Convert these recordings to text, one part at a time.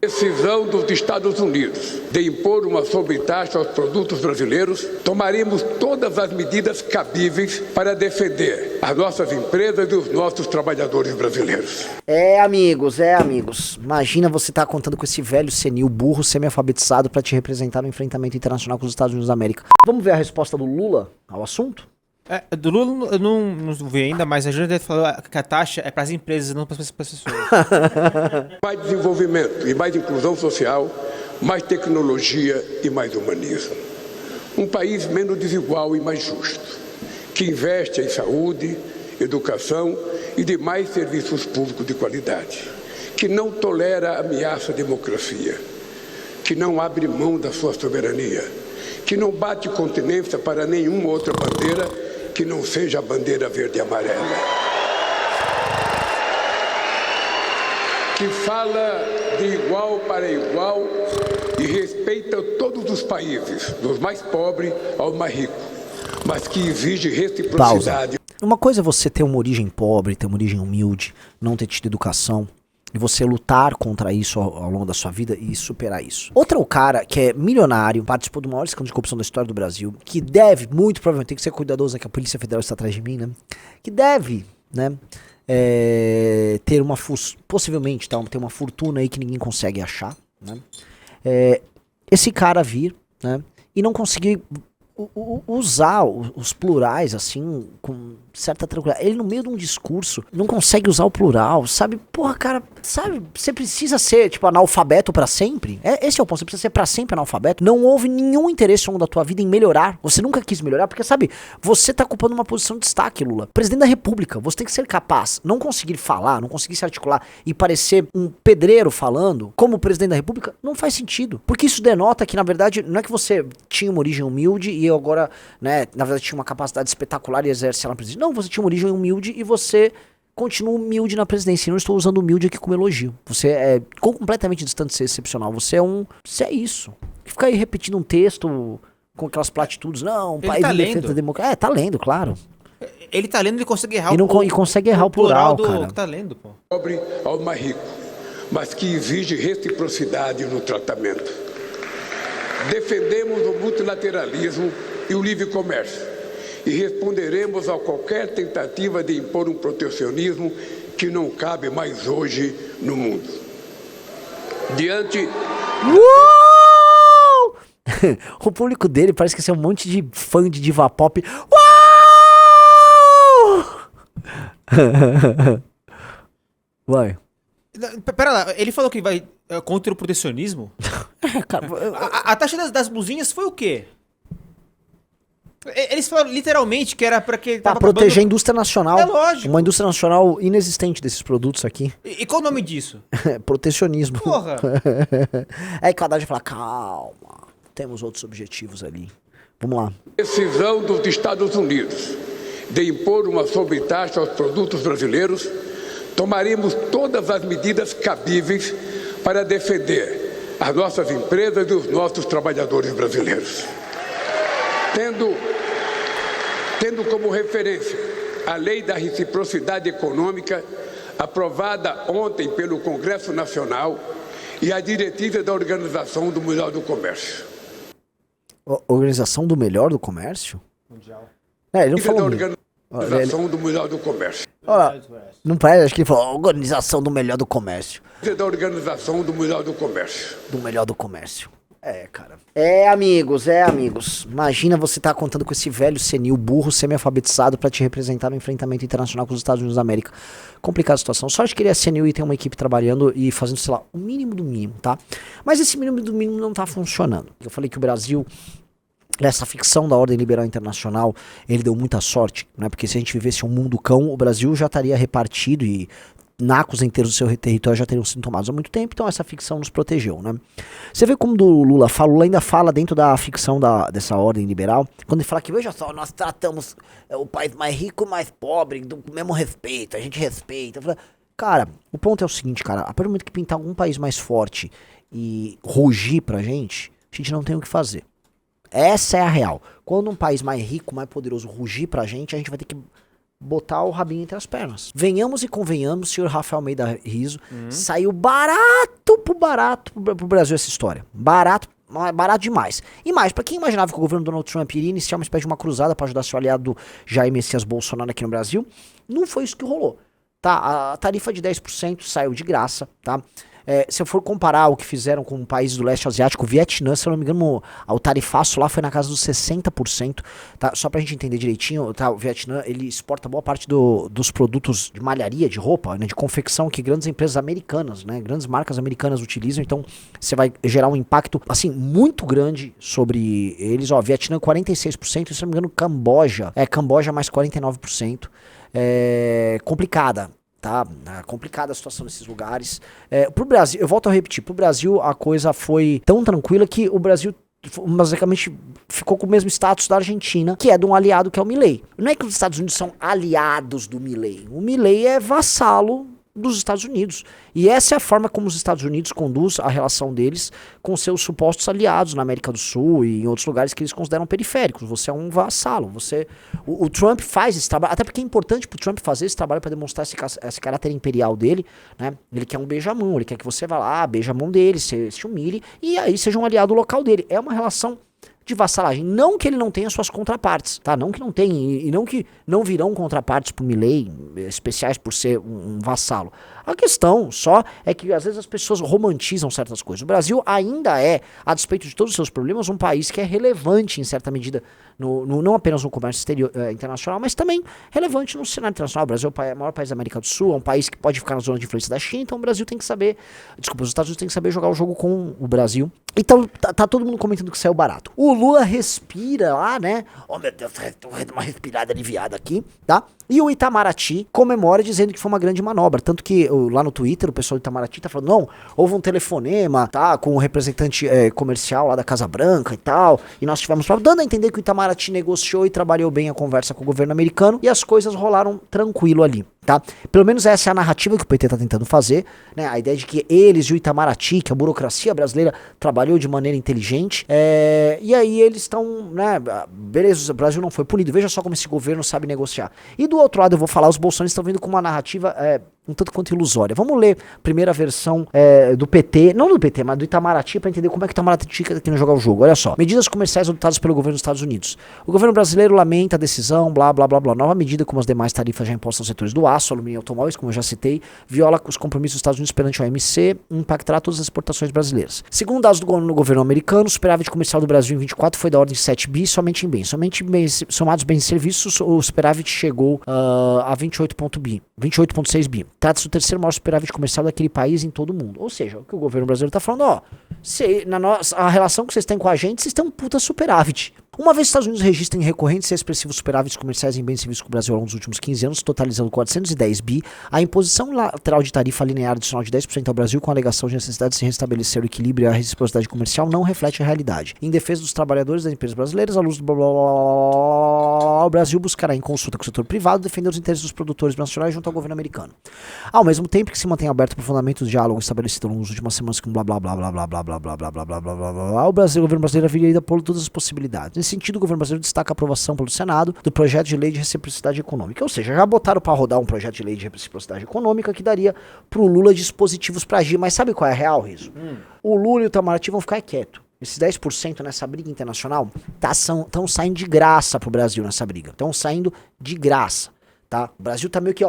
Decisão dos Estados Unidos de impor uma sobretaxa aos produtos brasileiros, tomaremos todas as medidas cabíveis para defender as nossas empresas e os nossos trabalhadores brasileiros. Amigos. Imagina você tá contando com esse velho senil, burro, semi-alfabetizado pra te representar no enfrentamento internacional com os Estados Unidos da América. Vamos ver a resposta do Lula ao assunto? Do Lula eu não vi ainda, mas a Júlia falou que a taxa é para as empresas, não para as pessoas. Mais desenvolvimento e mais inclusão social, mais tecnologia e mais humanismo. Um país menos desigual e mais justo, que investe em saúde, educação e demais serviços públicos de qualidade, que não tolera ameaça à democracia, que não abre mão da sua soberania, que não bate continência para nenhuma outra bandeira que não seja a bandeira verde e amarela, que fala de igual para igual e respeita todos os países, dos mais pobres aos mais ricos, mas que exige reciprocidade. Pausa. Uma coisa é você ter uma origem pobre, ter uma origem humilde, não ter tido educação, e você lutar contra isso ao longo da sua vida e superar isso. Outra é o cara que é milionário, participou do maior escândalo de corrupção da história do Brasil, que deve, muito provavelmente, tem que ser cuidadoso, né, que a Polícia Federal está atrás de mim, né, que deve, né, ter uma, possivelmente, ter uma fortuna aí que ninguém consegue achar, né, esse cara vir, né, e não conseguir usar os plurais, assim, com certa tranquilidade. Ele, no meio de um discurso, não consegue usar o plural, sabe? Porra, cara, sabe? Você precisa ser, tipo, analfabeto pra sempre? Esse é o ponto. Você precisa ser pra sempre analfabeto. Não houve nenhum interesse ao longo da tua vida em melhorar. Você nunca quis melhorar, porque, sabe? Você tá ocupando uma posição de destaque, Lula. Presidente da República, você tem que ser capaz. Não conseguir falar, não conseguir se articular e parecer um pedreiro falando como presidente da República, não faz sentido. Porque isso denota que, na verdade, não é que você tinha uma origem humilde e agora, né, na verdade tinha uma capacidade espetacular e exerce ela na presidência. Não, você tinha uma origem humilde e você continua humilde na presidência. Eu não estou usando humilde aqui como elogio. Você é completamente distante de ser excepcional. Você é isso. Fica aí repetindo um texto com aquelas platitudes. Não, um país tá em defesa da democracia. Tá lendo, claro. Ele tá lendo, ele consegue errar e consegue errar o plural, cara. Que tá lendo, pô. Pobre ao mais rico, mas que exige reciprocidade no tratamento. Defendemos o multilateralismo e o livre comércio e responderemos a qualquer tentativa de impor um protecionismo que não cabe mais hoje no mundo. Diante... O público dele parece que é um monte de fã de diva pop. Vai. Pera lá, ele falou que vai contra o protecionismo? Cara, a taxa das blusinhas foi o quê? Eles falaram literalmente que era pra que... Pra proteger a indústria nacional. É lógico. Uma indústria nacional inexistente desses produtos aqui. E qual o nome disso? Protecionismo. Porra. Aí que o Haddad fala, calma, temos outros objetivos ali. Vamos lá. Decisão dos Estados Unidos de impor uma sobretaxa aos produtos brasileiros, tomaremos todas as medidas cabíveis para defender as nossas empresas e os nossos trabalhadores brasileiros. Tendo como referência a Lei da Reciprocidade Econômica, aprovada ontem pelo Congresso Nacional, e a diretiva da Organização do Mundial do Comércio. Organização do Melhor do Comércio? Mundial. Ele não falou. Organização do Mundial do Comércio. Não parece, acho que ele falou Organização do Melhor do Comércio. Da Organização do Mundial do Comércio. Do Melhor do Comércio. Cara. Amigos. Imagina você tá contando com esse velho senil, burro, semi-alfabetizado pra te representar no enfrentamento internacional com os Estados Unidos da América. Complicada a situação. Só acho que ele é senil e tem uma equipe trabalhando e fazendo, sei lá, o mínimo do mínimo, tá? Mas esse mínimo do mínimo não tá funcionando. Eu falei que o Brasil, nessa ficção da ordem liberal internacional, ele deu muita sorte, né? Porque se a gente vivesse um mundo cão, o Brasil já estaria repartido e nacos inteiros do seu território já teriam sido tomados há muito tempo, então essa ficção nos protegeu, né? Você vê como o Lula ainda fala dentro da ficção dessa ordem liberal, quando ele fala que, veja só, nós tratamos o país mais rico e mais pobre do mesmo respeito, a gente respeita. Cara, o ponto é o seguinte, cara, a partir do momento que pintar algum país mais forte e rugir pra gente, a gente não tem o que fazer. Essa é a real. Quando um país mais rico, mais poderoso rugir pra gente, a gente vai ter que botar o rabinho entre as pernas. Venhamos e convenhamos, senhor Rafael Almeida Riso, saiu barato pro Brasil essa história. Barato demais. E mais, pra quem imaginava que o governo Donald Trump iria iniciar uma espécie de uma cruzada pra ajudar seu aliado Jair Messias Bolsonaro aqui no Brasil, não foi isso que rolou. Tá, a tarifa de 10% saiu de graça, tá? Se eu for comparar o que fizeram com países do leste asiático, o Vietnã, se eu não me engano, o tarifaço lá foi na casa dos 60%, tá? Só pra gente entender direitinho, tá? O Vietnã, ele exporta boa parte dos produtos de malharia, de roupa, né? De confecção que grandes empresas americanas, né? Grandes marcas americanas utilizam, então você vai gerar um impacto, assim, muito grande sobre eles. Ó, Vietnã 46%, se eu não me engano, Camboja mais 49%. Complicada. Tá, complicada a situação nesses lugares. Pro Brasil, eu volto a repetir, pro Brasil a coisa foi tão tranquila que o Brasil basicamente ficou com o mesmo status da Argentina, que é de um aliado que é o Milei. Não é que os Estados Unidos são aliados do Milei, o Milei é vassalo dos Estados Unidos. E essa é a forma como os Estados Unidos conduz a relação deles com seus supostos aliados na América do Sul e em outros lugares que eles consideram periféricos. Você é um vassalo. O Trump faz esse trabalho, até porque é importante pro Trump fazer esse trabalho para demonstrar esse caráter imperial dele, né? Ele quer um beijamão, ele quer que você vá lá, beija a mão dele, se humilhe e aí seja um aliado local dele. É uma relação de vassalagem. Não que ele não tenha suas contrapartes, tá? Não que não tenha, e não que não virão contrapartes pro Milei, especiais por ser um vassalo. A questão só é que às vezes as pessoas romantizam certas coisas. O Brasil ainda é, a despeito de todos os seus problemas, um país que é relevante em certa medida, não apenas no comércio internacional, mas também relevante no cenário internacional. O Brasil é o maior país da América do Sul, é um país que pode ficar na zona de influência da China, então o Brasil tem que saber, os Estados Unidos têm que saber jogar o jogo com o Brasil. Então tá todo mundo comentando que saiu barato. O Lula respira lá, né? Oh meu Deus, tô dando uma respirada aliviada aqui, tá? E o Itamaraty comemora dizendo que foi uma grande manobra. Tanto que lá no Twitter o pessoal do Itamaraty tá falando, não, houve um telefonema, tá? Com o representante comercial lá da Casa Branca e tal. E nós tivemos dando a entender que o Itamaraty negociou e trabalhou bem a conversa com o governo americano. E as coisas rolaram tranquilo ali. Tá? Pelo menos essa é a narrativa que o PT tá tentando fazer, né? A ideia de que eles e o Itamaraty, que a burocracia brasileira trabalhou de maneira inteligente, e aí eles estão, né? Beleza, o Brasil não foi punido, veja só como esse governo sabe negociar. E do outro lado, eu vou falar, os bolsonaristas estão vindo com uma narrativa um tanto quanto ilusória. Vamos ler a primeira versão do PT, não do PT, mas do Itamaraty, para entender como é que o Itamaraty tá querendo jogar o jogo. Olha só, medidas comerciais adotadas pelo governo dos Estados Unidos. O governo brasileiro lamenta a decisão, blá blá blá blá. Nova medida como as demais tarifas já impostas aos setores do aço, alumínio e automóveis, como eu já citei, viola os compromissos dos Estados Unidos perante a OMC e impactará todas as exportações brasileiras. Segundo dados do governo americano, o superávit comercial do Brasil em 24 foi da ordem de 7 bi somente em bens. Somente somados bens e serviços, o superávit chegou a 28,6 bi. Trata-se do terceiro maior superávit comercial daquele país em todo o mundo. Ou seja, o que o governo brasileiro está falando, a relação que vocês têm com a gente, vocês têm um puta superávit. Uma vez que os Estados Unidos registrem recorrentes e expressivos superávites comerciais em bens e serviços com o Brasil ao longo dos últimos 15 anos, totalizando 410 bi, a imposição lateral de tarifa linear adicional de 10% ao Brasil com a alegação de necessidade de se restabelecer o equilíbrio e a reciprocidade comercial não reflete a realidade. Em defesa dos trabalhadores das empresas brasileiras, à luz do o Brasil buscará em consulta com o setor privado defender os interesses dos produtores nacionais junto ao governo americano. Ao mesmo tempo que se mantém aberto para o fundamento do diálogo estabelecido ao longo das últimas semanas com blá blá blá blá blá blá blá blá blá blá blá blá blá blá, o governo brasileiro haveria ainda por todas as possibilidades. Nesse sentido, o governo brasileiro destaca a aprovação pelo Senado do projeto de lei de reciprocidade econômica. Ou seja, já botaram para rodar um projeto de lei de reciprocidade econômica que daria pro Lula dispositivos para agir. Mas sabe qual é a real, Riso? O Lula e o Itamaraty vão ficar quietos. Esses 10% nessa briga internacional estão saindo de graça pro Brasil nessa briga. Estão saindo de graça, tá? O Brasil tá meio que,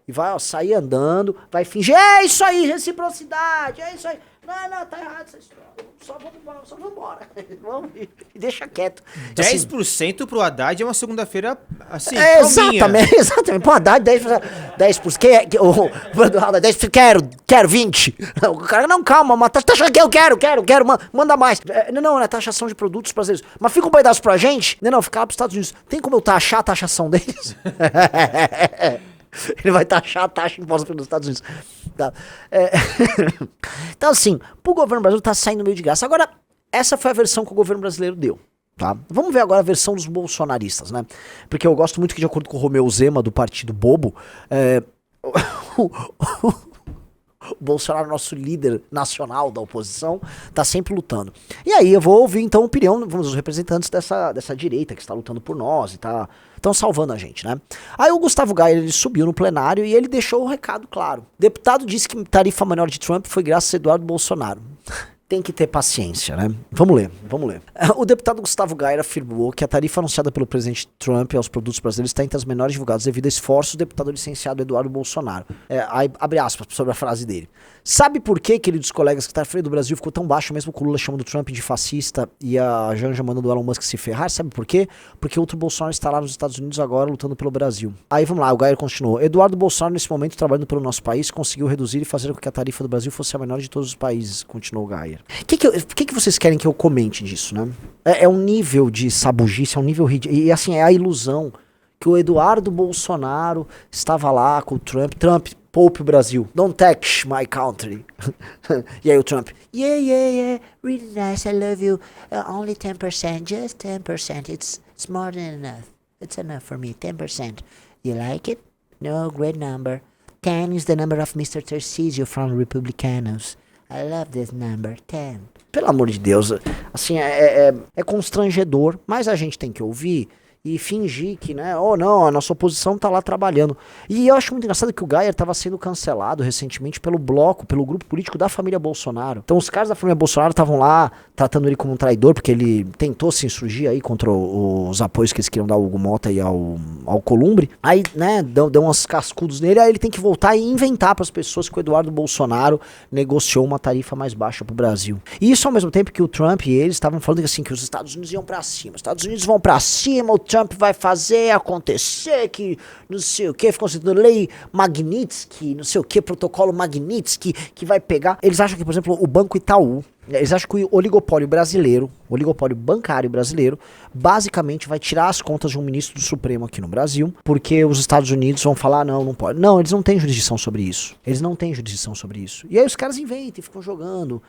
e vai, sair andando, vai fingir, é isso aí, reciprocidade, é isso aí. Não, tá errado essa história. Só vamos embora. E deixa quieto. 10% pro Haddad é uma segunda-feira assim. Exatamente. Pro Haddad, 10%. Quero 20. O cara, não, calma, uma taxa que eu quero, manda mais. Não, é taxação de produtos brasileiros. Mas fica um pedaço pra gente? Não, fica lá pros Estados Unidos. Tem como eu taxar a taxação deles? Ele vai taxar a taxa imposta pelos Estados Unidos. Tá. Então, assim, pro governo brasileiro tá saindo meio de graça. Agora, essa foi a versão que o governo brasileiro deu. Tá? Vamos ver agora a versão dos bolsonaristas, né? Porque eu gosto muito que, de acordo com o Romeu Zema, do Partido Bobo, O Bolsonaro, nosso líder nacional da oposição, tá sempre lutando. E aí eu vou ouvir então a opinião, vamos, os representantes dessa direita que está lutando por nós e tá, estão salvando a gente, né? Aí o Gustavo Gayer, ele subiu no plenário e ele deixou o recado claro. O deputado disse que tarifa menor de Trump foi graças a Eduardo Bolsonaro. Tem que ter paciência, né? Vamos ler. O deputado Gustavo Gayer afirmou que a tarifa anunciada pelo presidente Trump aos produtos brasileiros está entre as menores divulgadas devido a esforços do deputado licenciado Eduardo Bolsonaro. Aí, abre aspas sobre a frase dele. Sabe por que, queridos colegas, que a tarifa do Brasil ficou tão baixa, mesmo com o Lula chamando o Trump de fascista e a Janja mandando o Elon Musk se ferrar? Sabe por quê? Porque outro Bolsonaro está lá nos Estados Unidos agora lutando pelo Brasil. Aí vamos lá, o Gayer continuou. Eduardo Bolsonaro, nesse momento, trabalhando pelo nosso país, conseguiu reduzir e fazer com que a tarifa do Brasil fosse a menor de todos os países, continuou o Gayer. O que vocês querem que eu comente disso, né? É um nível de sabugice, é um nível ridículo. E assim, é a ilusão que o Eduardo Bolsonaro estava lá com o Trump. Trump, poupe o Brasil. Don't tax my country. E aí o Trump, yeah, really nice, I love you. Only 10%, just 10%. It's more than enough. It's enough for me, 10%. You like it? No, great number. 10 is the number of Mr. Tarcísio from Republicanos. I love this number, 10. Pelo amor de Deus, assim, é constrangedor, mas a gente tem que ouvir e fingir que, né, não, a nossa oposição tá lá trabalhando. E eu acho muito engraçado que o Gayer tava sendo cancelado recentemente pelo grupo político da família Bolsonaro. Então os caras da família Bolsonaro estavam lá tratando ele como um traidor, porque ele tentou se insurgir aí contra os apoios que eles queriam dar ao Hugo Mota e ao Columbre. Aí, né, deu uns cascudos nele, aí ele tem que voltar e inventar para as pessoas que o Eduardo Bolsonaro negociou uma tarifa mais baixa pro Brasil. E isso ao mesmo tempo que o Trump e eles estavam falando que, assim, que os Estados Unidos iam para cima. Os Estados Unidos vão para cima, o Trump vai fazer acontecer, que não sei o que, ficou sendo lei Magnitsky, não sei o que, protocolo Magnitsky, que vai pegar. Eles acham que, por exemplo, o Banco Itaú, eles acham que o oligopólio brasileiro, o oligopólio bancário brasileiro, basicamente vai tirar as contas de um ministro do Supremo aqui no Brasil, porque os Estados Unidos vão falar, não pode. Não, eles não têm jurisdição sobre isso. E aí os caram inventam e ficam jogando.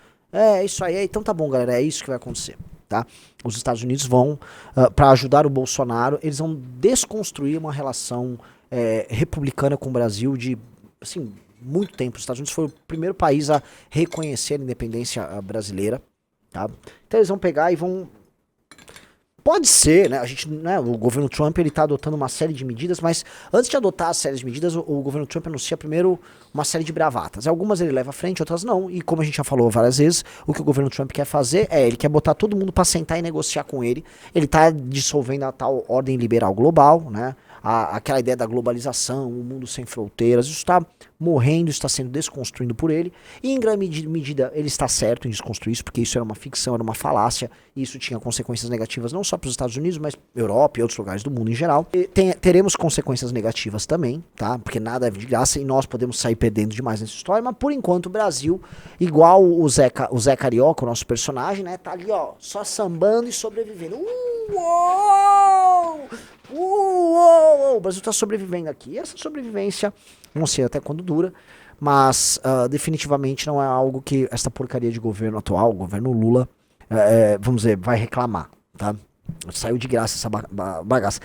Isso aí, então tá bom, galera, é isso que vai acontecer. Tá? Os Estados Unidos vão, para ajudar o Bolsonaro, eles vão desconstruir uma relação republicana com o Brasil de, assim, muito tempo. Os Estados Unidos foi o primeiro país a reconhecer a independência brasileira. Tá? Então eles vão pegar e vão... Pode ser, né? O governo Trump ele tá adotando uma série de medidas, mas antes de adotar as séries de medidas, o governo Trump anuncia primeiro uma série de bravatas. Algumas ele leva à frente, outras não. E como a gente já falou várias vezes, o que o governo Trump quer fazer ele quer botar todo mundo para sentar e negociar com ele. Ele tá dissolvendo a tal ordem liberal global, né? Aquela ideia da globalização, o mundo sem fronteiras, isso está morrendo, está sendo desconstruído por ele, e em grande medida ele está certo em desconstruir isso, porque isso era uma ficção, era uma falácia, e isso tinha consequências negativas não só para os Estados Unidos, mas Europa e outros lugares do mundo em geral. Teremos consequências negativas também, tá? Porque nada é de graça e nós podemos sair perdendo demais nessa história, mas por enquanto o Brasil, igual o Zé Carioca, o nosso personagem, né, tá ali, ó, só sambando e sobrevivendo. O Brasil tá sobrevivendo aqui. E essa sobrevivência, não sei até quando dura, mas definitivamente não é algo que essa porcaria de governo atual, o governo Lula, vamos dizer, vai reclamar, tá? Saiu de graça essa bagaça.